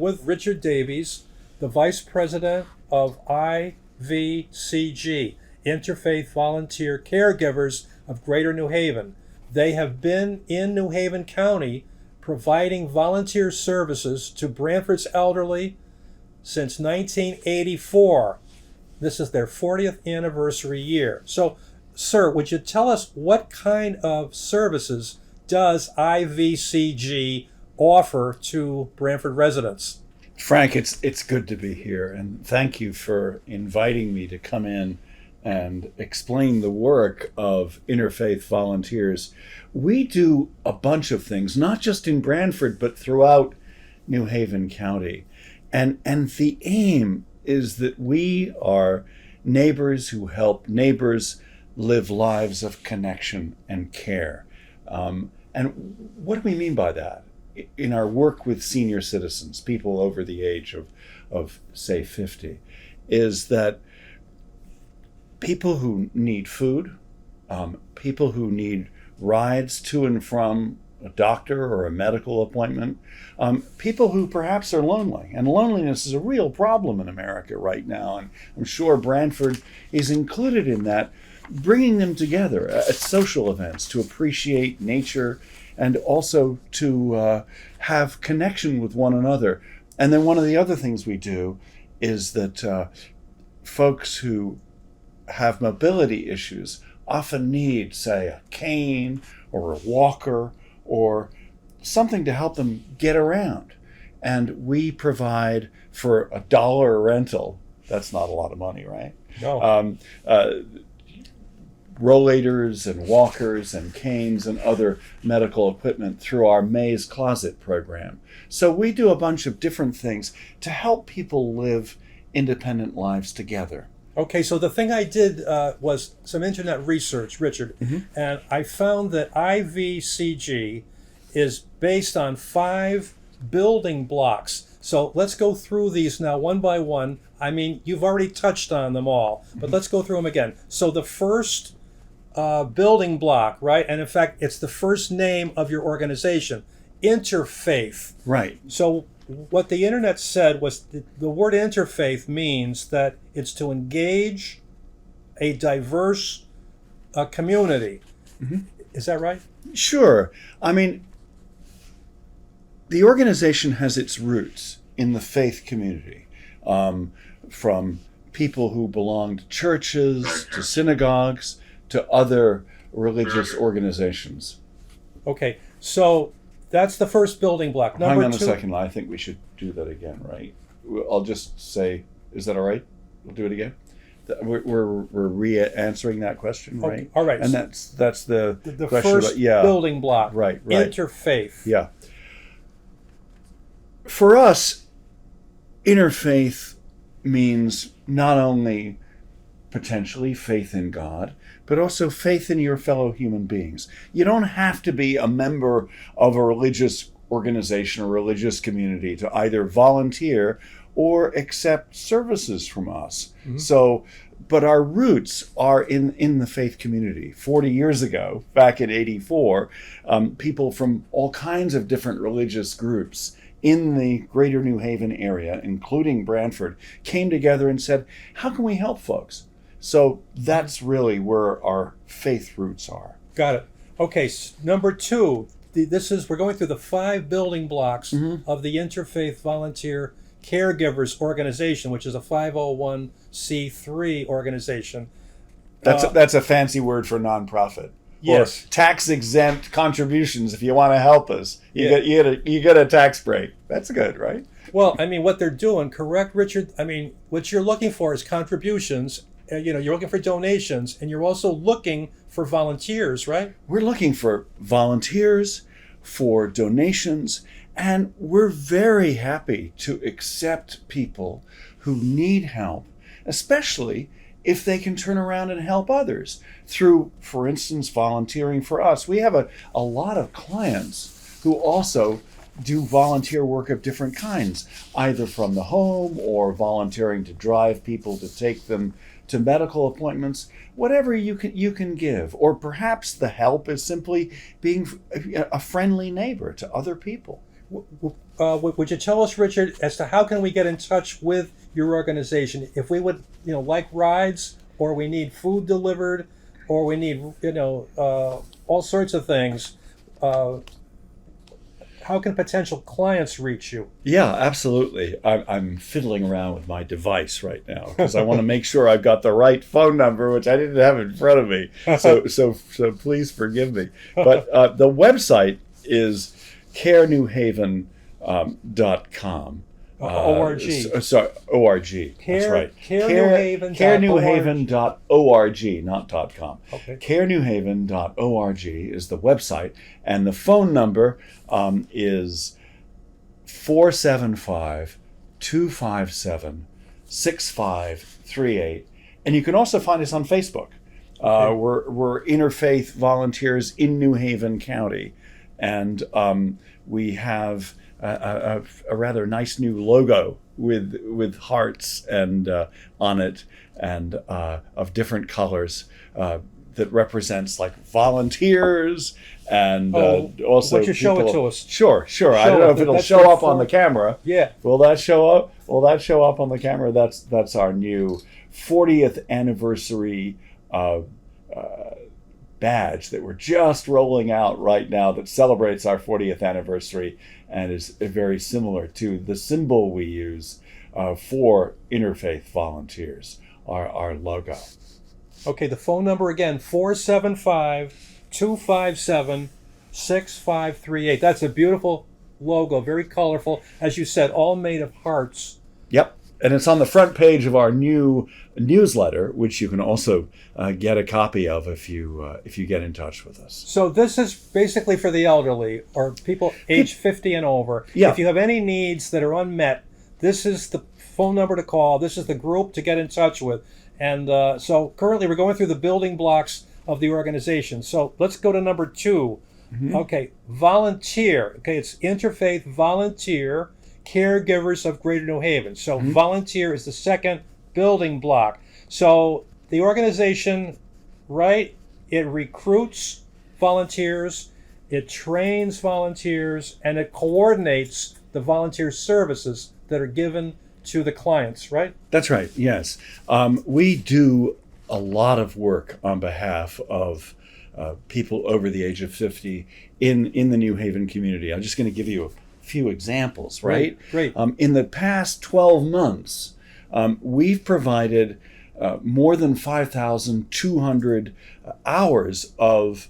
with Richard Davies, the Vice President of IVCG, Interfaith Volunteer Caregivers of Greater New Haven. They have been in New Haven County providing volunteer services to Branford's elderly since 1984. This is their 40th anniversary year. So, sir, would you tell us what kind of services does IVCG offer to Branford residents? Frank, it's good to be here, and thank you for inviting me to come in and explain the work of Interfaith volunteers. We do a bunch of things, not just in Branford, but throughout New Haven County. And the aim is that we are neighbors who help neighbors live lives of connection and care. And what do we mean by that? In our work with senior citizens, people over the age of say 50, is that people who need food, people who need rides to and from a doctor or a medical appointment, people who perhaps are lonely. And loneliness is a real problem in America right now. And I'm sure Branford is included in that, bringing them together at social events to appreciate nature and also to have connection with one another. And then one of the other things we do is that folks who have mobility issues often need, say, a cane or a walker or something to help them get around. And we provide for $1 a rental. That's not a lot of money, right? No. Rollators and walkers and canes and other medical equipment through our Maze Closet program. So we do a bunch of different things to help people live independent lives together. Okay, so the thing I did was some internet research, Richard, and I found that IVCG is based on 5 building blocks. So let's go through these now one by one. I mean, you've already touched on them all, but let's go through them again. So the first building block, right? And in fact, it's the first name of your organization, Interfaith. Right. So what the internet said was the word interfaith means that it's to engage a diverse community. Is that right? Sure. I mean, the organization has its roots in the faith community, from people who belong to churches, to synagogues, to other religious organizations. Okay, so that's the first building block. Hang on a second. I think we should do that again, right? I'll just say, is that all right? We'll do it again. We're re-answering that question, right? Okay, all right. And that's the question first about, building block. Right. Interfaith. Yeah. For us, interfaith means not only potentially faith in God, but also faith in your fellow human beings. You don't have to be a member of a religious organization or religious community to either volunteer or accept services from us. So, but our roots are in the faith community. 40 years ago, back in 84, people from all kinds of different religious groups in the greater New Haven area, including Branford, came together and said, how can we help folks? So that's really where our faith roots are. Got it. Okay, number 2, we're going through the 5 building blocks of the Interfaith Volunteer Caregivers organization, which is a 501c3 organization. That's a fancy word for nonprofit. Yes. Or tax-exempt contributions. If you want to help us, you get a tax break. That's good, right? Well, I mean, what they're doing, correct, Richard? I mean, what you're looking for is contributions. You're looking for donations, and you're also looking for volunteers, right? We're looking for volunteers, for donations, and we're very happy to accept people who need help, especially if they can turn around and help others through, for instance, volunteering for us. We have a lot of clients who also do volunteer work of different kinds, either from the home or volunteering to drive people to take them to medical appointments, whatever you can give. Or perhaps the help is simply being a friendly neighbor to other people. Would you tell us, Richard, as to how can we get in touch with your organization if we would, like rides, or we need food delivered, or we need, all sorts of things? How can potential clients reach you? Yeah, absolutely. I'm fiddling around with my device right now because I want to make sure I've got the right phone number, which I didn't have in front of me. So please forgive me. But the website is carenewhaven.com. ORG. Sorry, ORG. That's right. Carenewhaven.org, not .com. Okay. Carenewhaven.org is the website, and the phone number is 475-257-6538. And you can also find us on Facebook. We're Interfaith Volunteers in New Haven County, and we have a rather nice new logo with hearts and on it, and of different colors that represents like volunteers and also. Why don't you show it to us? Sure. I don't know if it'll show up on the camera. Yeah. Will that show up? Will that show up on the camera? That's our new 40th anniversary badge that we're just rolling out right now that celebrates our 40th anniversary and is very similar to the symbol we use for Interfaith Volunteers, our logo. Okay, the phone number again, 475-257-6538. That's a beautiful logo, very colorful. As you said, all made of hearts. Yep. And it's on the front page of our new newsletter, which you can also get a copy of if you get in touch with us. So this is basically for the elderly or people age 50 and over. Yeah. If you have any needs that are unmet, this is the phone number to call. This is the group to get in touch with. And so currently we're going through the building blocks of the organization. So let's go to number 2. Mm-hmm. Okay, volunteer. Okay, it's Interfaith Volunteer Caregivers of Greater New Haven. So volunteer is the second building block. So the organization, right, it recruits volunteers, it trains volunteers, and it coordinates the volunteer services that are given to the clients, right? That's right, yes. We do a lot of work on behalf of people over the age of 50 in the New Haven community. I'm just going to give you a few examples, right? Great. In the past 12 months, we've provided more than 5,200 hours of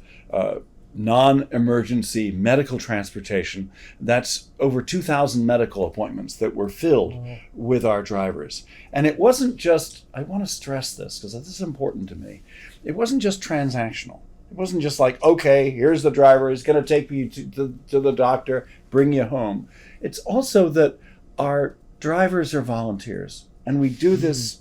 non-emergency medical transportation. That's over 2,000 medical appointments that were filled with our drivers. And it wasn't just, I want to stress this because this is important to me, it wasn't just transactional. It wasn't just like, okay, here's the driver, he's going to take you to the doctor, bring you home. It's also that our drivers are volunteers, and we do this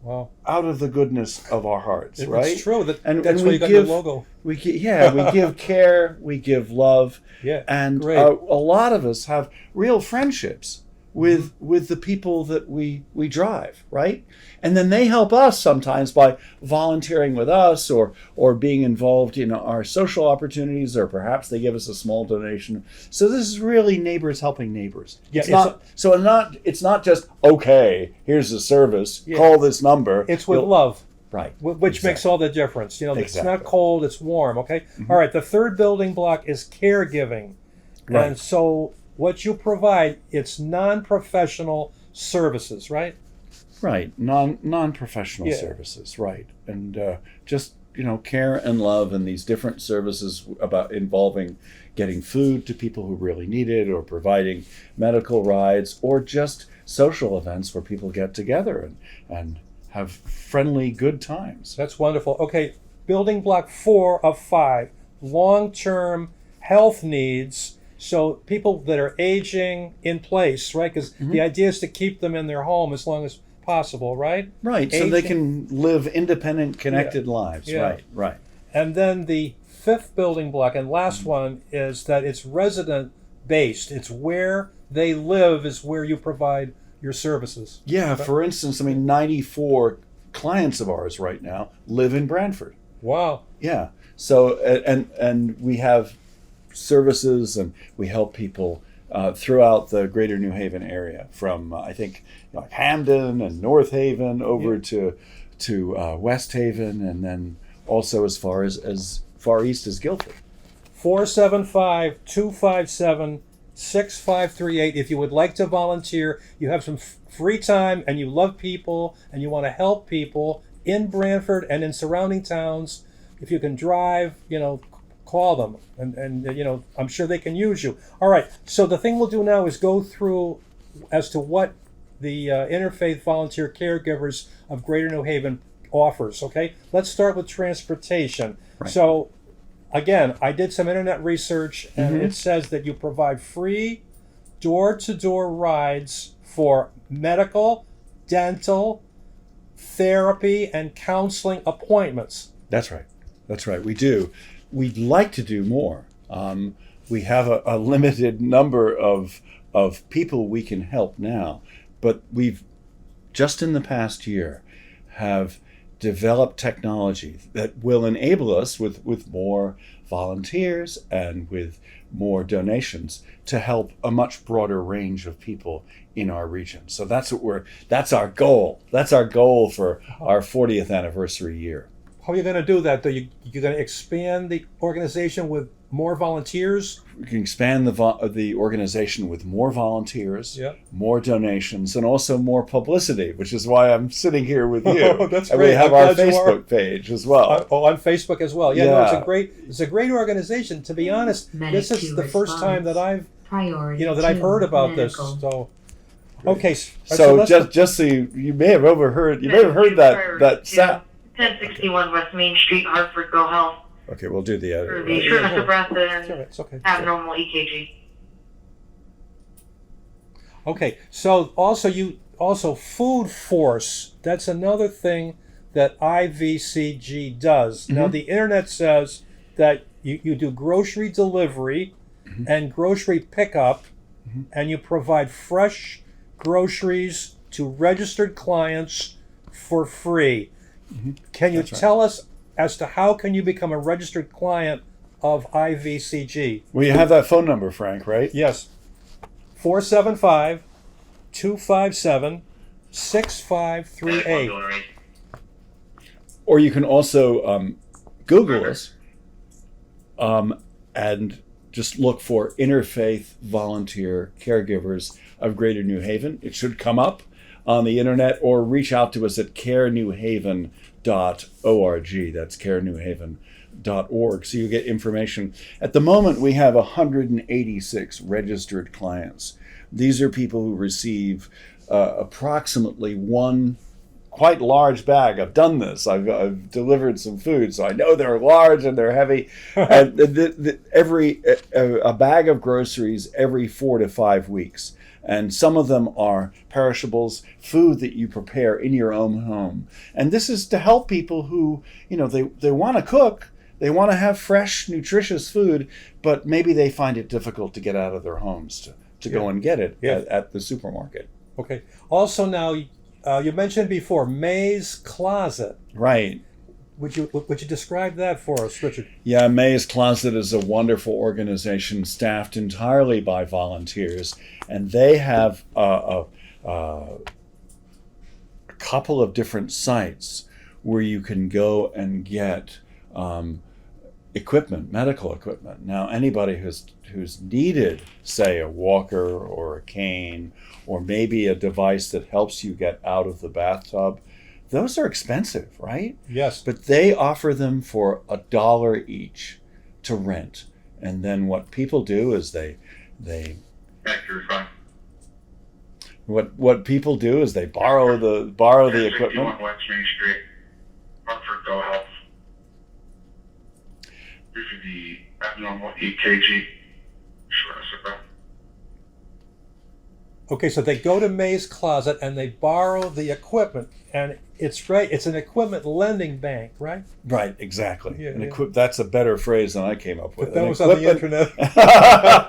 out of the goodness of our hearts, right? It's true. That's and why you got your logo. We give care, we give love, and a lot of us have real friendships with the people that we drive, right? And then they help us sometimes by volunteering with us or being involved in our social opportunities, or perhaps they give us a small donation. So this is really neighbors helping neighbors. Yeah, it's not just, okay, here's a service, call this number. It's with love. Right. Which makes all the difference. It's Exactly. not cold, it's warm, okay? Mm-hmm. All right, the third building block is caregiving. Right. And so what you provide, it's non-professional services, right? Right, non-professional services, right, and just care and love, and these different services about involving getting food to people who really need it, or providing medical rides, or just social events where people get together and have friendly, good times. That's wonderful. Okay, building block 4 of 5, long-term health needs. So people that are aging in place, right? Because the idea is to keep them in their home as long as possible, right? Right, so they can live independent, connected lives. Yeah. Right. And then the 5th building block and last one is that it's resident-based. It's where they live is where you provide your services. Yeah, for instance, 94 clients of ours right now live in Branford. Wow. Yeah, so and we have services, and we help people throughout the greater New Haven area, from I think like Hamden and North Haven over to West Haven, and then also as far east as Guilford. 475-257-6538. If you would like to volunteer, you have some free time, and you love people, and you want to help people in Branford and in surrounding towns. If you can drive, call them, and I'm sure they can use you. All right. So the thing we'll do now is go through as to what the Interfaith Volunteer Caregivers of Greater New Haven offers. Okay. Let's start with transportation. Right. So, again, I did some internet research, and it says that you provide free door-to-door rides for medical, dental, therapy, and counseling appointments. That's right. We do. We'd like to do more. We have a limited number of people we can help now, but we've just in the past year have develop technology that will enable us with more volunteers and with more donations to help a much broader range of people in our region. So that's our goal. That's our goal for our 40th anniversary year. How are you going to do that? You're going to expand the organization with more volunteers? We can expand the organization with more volunteers, Yep. more donations, and also more publicity, which is why I'm sitting here with you. Oh, that's and great. we have I'm our glad you are. Facebook page as well. On Facebook as well. Yeah, Yeah. no, it's a great organization. To be honest, this is the first time that I've heard about this. So, okay. So just so you may have overheard, that sound. 1061 West Main Street, Hartford, Go Health. Okay, we'll do the For edit. the shortness of breath and It's okay. abnormal EKG. Okay, so also Food Force. That's another thing that IVCG does. Now the internet says that you do grocery delivery and grocery pickup, and you provide fresh groceries to registered clients for free. Can you tell us as to how can you become a registered client of IVCG? Well, you have that phone number, Frank, right? Yes. 475-257-6538. Or you can also Google us and just look for Interfaith Volunteer Caregivers of Greater New Haven. It should come up on the internet, or reach out to us at carenewhaven.org. That's carenewhaven.org. So you get information. At the moment, we have 186 registered clients. These are people who receive approximately one quite large bag. I've done this. I've delivered some food, so I know they're large and they're heavy. And a bag of groceries every 4 to 5 weeks. And some of them are perishables, food that you prepare in your own home. And this is to help people who, they want to cook, they want to have fresh, nutritious food, but maybe they find it difficult to get out of their homes to go and get it at the supermarket. Okay. Also now, you mentioned before, May's Closet. Right. Would you describe that for us, Richard? Yeah, May's Closet is a wonderful organization staffed entirely by volunteers, and they have a couple of different sites where you can go and get equipment, medical equipment. Now, anybody who's needed, say, a walker or a cane, or maybe a device that helps you get out of the bathtub, those are expensive, right? Yes. But they offer them for $1 each to rent. And then what people do is what people do is they borrow the equipment. West Main Street, Hartford, Go Health. Due to the abnormal EKG, shortness of breath. Okay, so they go to May's Closet and they borrow the equipment, and it's an equipment lending bank, right? Right, exactly. Yeah, That's a better phrase than I came up with. But that was on the internet.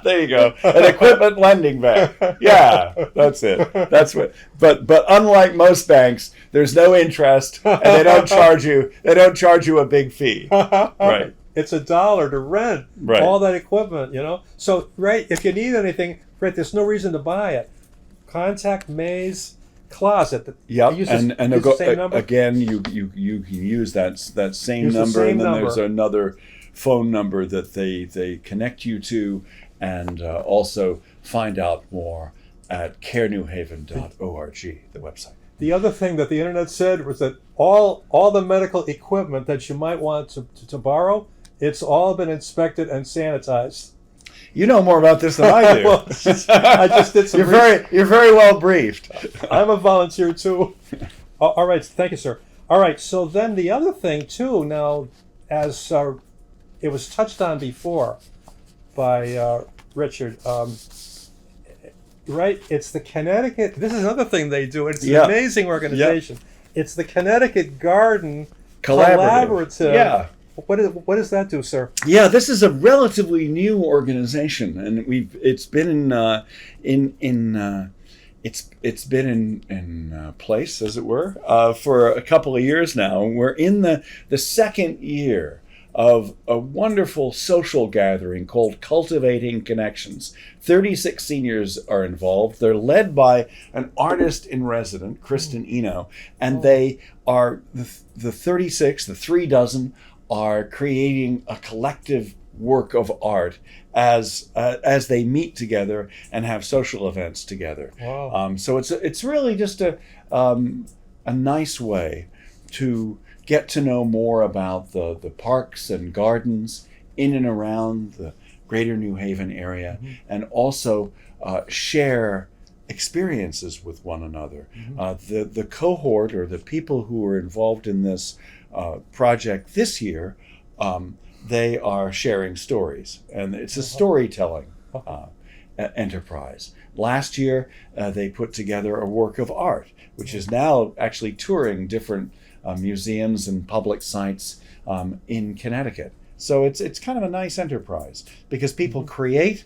There you go. An equipment lending bank. Yeah, that's it. That's what. But unlike most banks, there's no interest, and they don't charge you. They don't charge you a big fee. Right. it's $1 to rent Right. all that equipment, you know? So, right, if you need anything, right, there's no reason to buy it. Contact May's Closet. Yep, Use and use the same number? again, you can use that same Use the number, same and then number. there's another phone number that they connect you to, and also find out more at carenewhaven.org, the website. The other thing that the internet said was that all the medical equipment that you might want to borrow, it's all been inspected and sanitized. You know more about this than I do. Well, I just did some You're very well briefed. I'm a volunteer too. All right, thank you, sir. All right, so then the other thing too, now, as it was touched on before by Richard, right? It's the Connecticut. This is another thing they do. It's an amazing organization. It's the Connecticut Garden Collaborative. Yeah. What does that do, sir? Yeah, this is a relatively new organization, and it's been in place, as it were, for a couple of years now. We're in the second year of a wonderful social gathering called Cultivating Connections. 36 seniors are involved. They're led by an artist in resident, Kristen Eno, and they are the 36, the 3 dozen, are creating a collective work of art as they meet together and have social events together. Wow. So it's really just a nice way to get to know more about the parks and gardens in and around the greater New Haven area, and also share experiences with one another. The cohort, or the people who are involved in this project this year, they are sharing stories, and it's a storytelling enterprise. Last year, they put together a work of art, which is now actually touring different museums and public sites in Connecticut. So it's kind of a nice enterprise, because people create,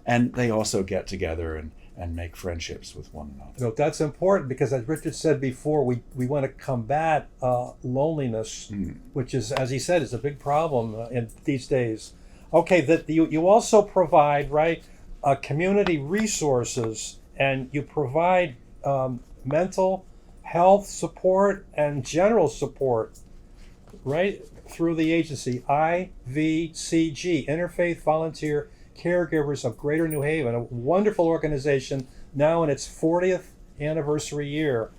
and they also get together and make friendships with one another. No, that's important, because as Richard said before, we want to combat loneliness, which is, as he said, is a big problem in these days. Okay, that you also provide, right, community resources, and you provide mental health support and general support, right, through the agency IVCG, Interfaith Volunteer Caregivers of Greater New Haven, a wonderful organization now in its 40th anniversary year.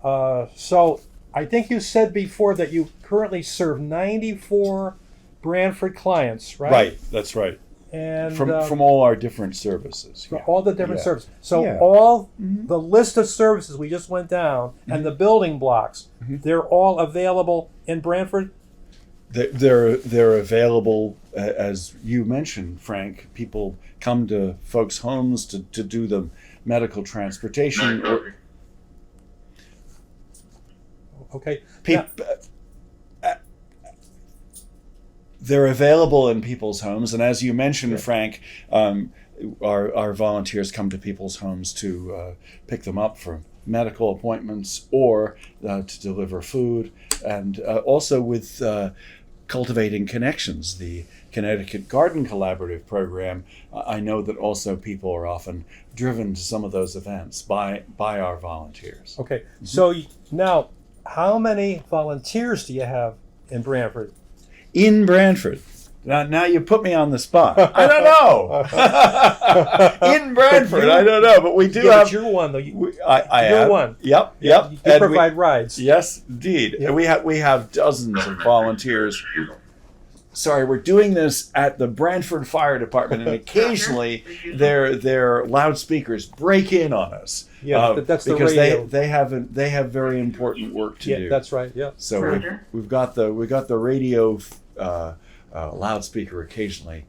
So I think you said before that you currently serve 94 Branford clients, right? Right, that's right. And From all our different services. for all the different services. So Yeah. all the list of services we just went down and the building blocks, they're all available in Branford? They're available, as you mentioned, Frank. People come to folks' homes to do the medical transportation. Okay. They're available in people's homes, and as you mentioned, Frank, our volunteers come to people's homes to pick them up for medical appointments or to deliver food, and also with Cultivating Connections, the Connecticut Garden Collaborative program. I know that also people are often driven to some of those events by our volunteers. Okay. So now, how many volunteers do you have in Branford? In Branford. Now you put me on the spot. I don't know. In Branford, I don't know, but we do have. But you're one though. I you're am one. Yep. You provide rides. Yes, indeed. Yep. We have dozens of volunteers. Sorry, we're doing this at the Branford Fire Department, and occasionally their loudspeakers break in on us. Yeah, that's the because radio. they have very important work to do. That's right. Yeah. So we've got the radio loudspeaker occasionally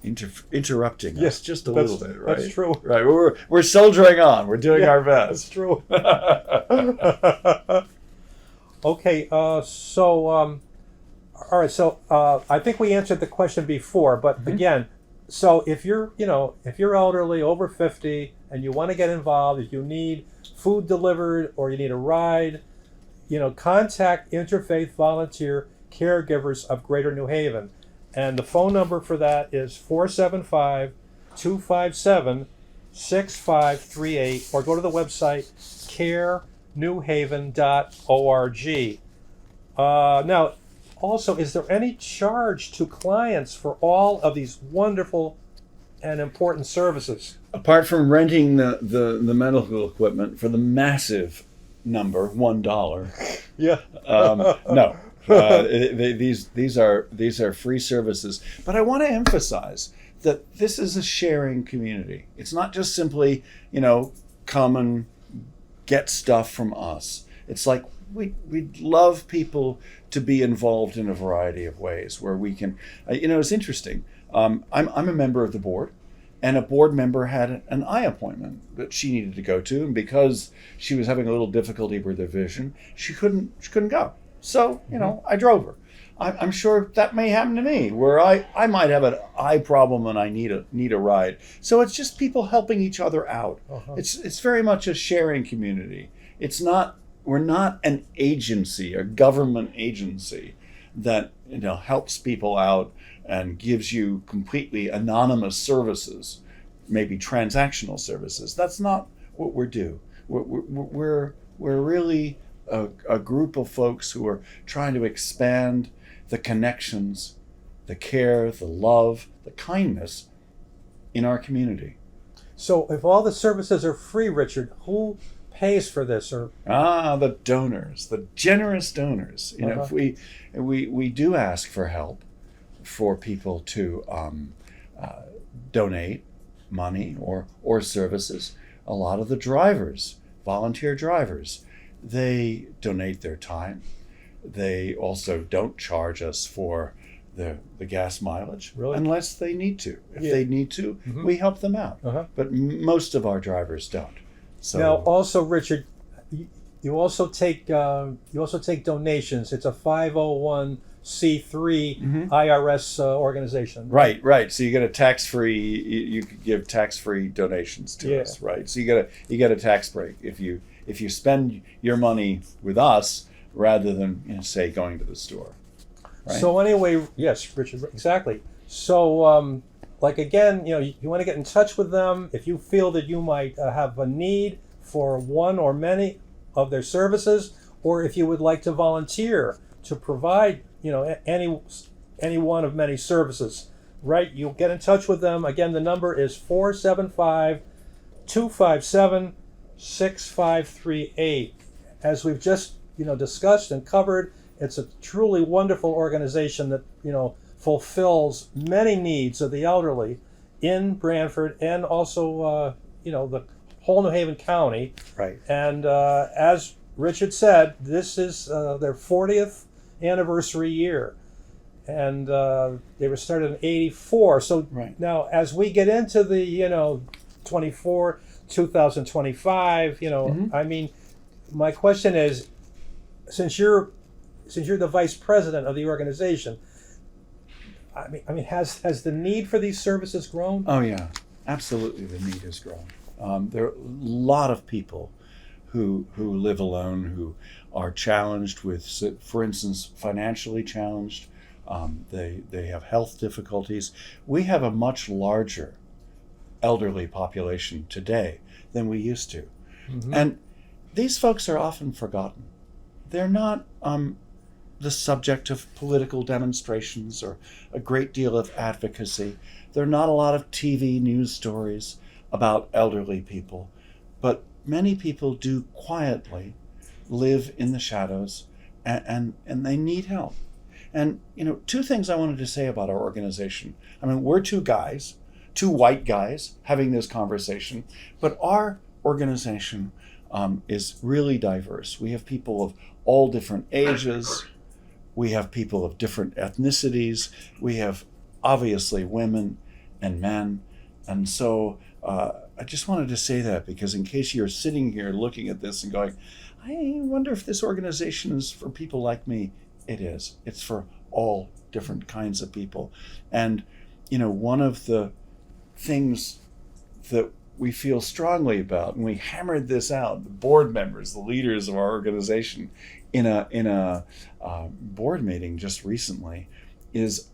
interrupting us just a little bit, right? That's true. Right, we're soldiering on. We're doing our best. That's true. Okay, all right. So I think we answered the question before, but again, so if you're elderly, over 50, and you want to get involved, if you need food delivered or you need a ride, contact Interfaith Volunteer Caregivers of Greater New Haven. And the phone number for that is 475-257-6538, or go to the website carenewhaven.org. Now, also, is there any charge to clients for all of these wonderful and important services? Apart from renting the medical equipment for the massive number, $1. Yeah. No. These are free services. But I want to emphasize that this is a sharing community. It's not just simply, come and get stuff from us. It's like we'd love people to be involved in a variety of ways where we can, it's interesting. I'm a member of the board, and a board member had an eye appointment that she needed to go to, and because she was having a little difficulty with her vision, she couldn't go. So, I drove her. I'm sure that may happen to me, where I might have an eye problem and I need a ride. So it's just people helping each other out. Uh-huh. It's very much a sharing community. We're not an agency, a government agency that helps people out and gives you completely anonymous services, maybe transactional services. That's not what we're doing. We're really a group of folks who are trying to expand the connections, the care, the love, the kindness in our community. So if all the services are free, Richard, who pays for this? Or the donors, the generous donors. If we do ask for help for people to donate money or services. A lot of the drivers, volunteer drivers, they donate their time. They also don't charge us for the gas mileage, Really? unless they need to. If they need to, Mm-hmm. we help them out. Uh-huh. But most of our drivers don't. So Now, also, Richard, you also take donations. It's a 501c3 IRS organization. Right. So you get a tax-free. You could give tax-free donations to us, right? So you get a tax break if you spend your money with us rather than say going to the store. Right? So anyway, yes, Richard, exactly. So again, you want to get in touch with them if you feel that you might have a need for one or many of their services, or if you would like to volunteer to provide any one of many services, right? You'll get in touch with them. Again, the number is 475-257-6538. As we've just discussed and covered, it's a truly wonderful organization that fulfills many needs of the elderly in Branford and also the whole New Haven County. Right. And as Richard said, this is their 40th anniversary year, and they were started in '84. So now, as we get into the 2025, I mean, my question is, since you're the vice president of the organization, I mean, has the need for these services grown? Oh yeah, absolutely. The need has grown. There are a lot of people who live alone, who are challenged with, for instance, financially challenged. They have health difficulties. We have a much larger elderly population today than we used to. Mm-hmm. And these folks are often forgotten. They're not the subject of political demonstrations or a great deal of advocacy. There are not a lot of TV news stories about elderly people, but many people do quietly live in the shadows, and they need help. And two things I wanted to say about our organization. I mean, we're two white guys having this conversation, but our organization is really diverse. We have people of all different ages. We have people of different ethnicities. We have obviously women and men. And so I just wanted to say that, because in case you're sitting here looking at this and going, I wonder if this organization is for people like me, it is. It's for all different kinds of people. And one of the things that we feel strongly about, and we hammered this out, the board members, the leaders of our organization, in a board meeting just recently, is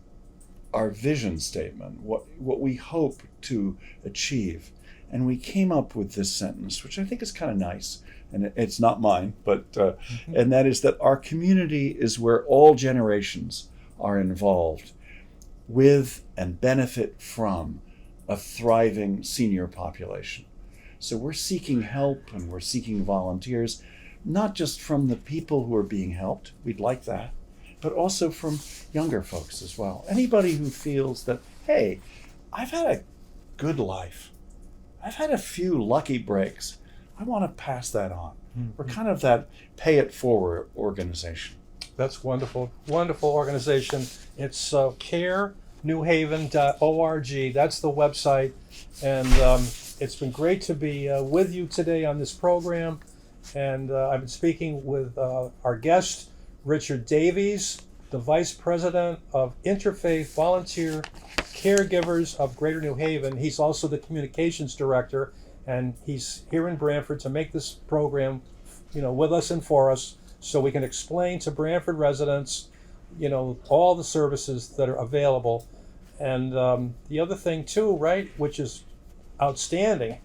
our vision statement, what we hope to achieve. And we came up with this sentence, which I think is kind of nice, and it's not mine, but and that is that our community is where all generations are involved with and benefit from a thriving senior population. So we're seeking help and we're seeking volunteers, not just from the people who are being helped, we'd like that, but also from younger folks as well. Anybody who feels that, hey, I've had a good life, I've had a few lucky breaks, I want to pass that on. We're kind of that pay it forward organization. That's wonderful. Wonderful organization. It's carenewhaven.org. That's the website. And it's been great to be with you today on this program. And I've been speaking with our guest, Richard Davies, the Vice President of Interfaith Volunteer Caregivers of Greater New Haven. He's also the Communications Director, and he's here in Branford to make this program, with us and for us, so we can explain to Branford residents, all the services that are available. And the other thing too, right, which is outstanding,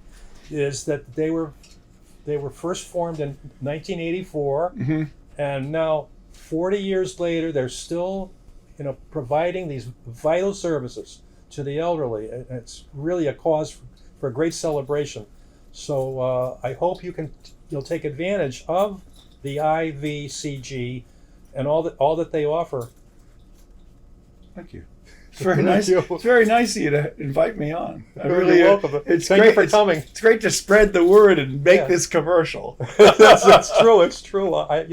is that they were first formed in 1984, and now 40 years later, they're still, providing these vital services to the elderly. And it's really a cause for a great celebration. So I hope you'll take advantage of the IVCG and all that they offer. Thank you. It's very nice. It's very nice of you to invite me on. You're welcome. It's Thank great you for coming. It's great to spread the word and make this commercial. That's true. It's true. I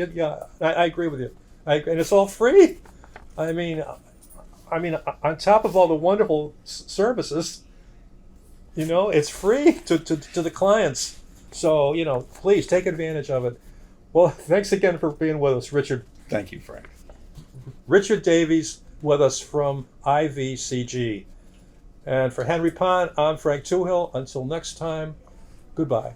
agree with you. And it's all free. I mean, on top of all the wonderful services, it's free to the clients. So, please take advantage of it. Well, thanks again for being with us, Richard. Thank you, Frank. Richard Davies with us from IVCG. And for Henry Pond, I'm Frank Toohill. Until next time, goodbye.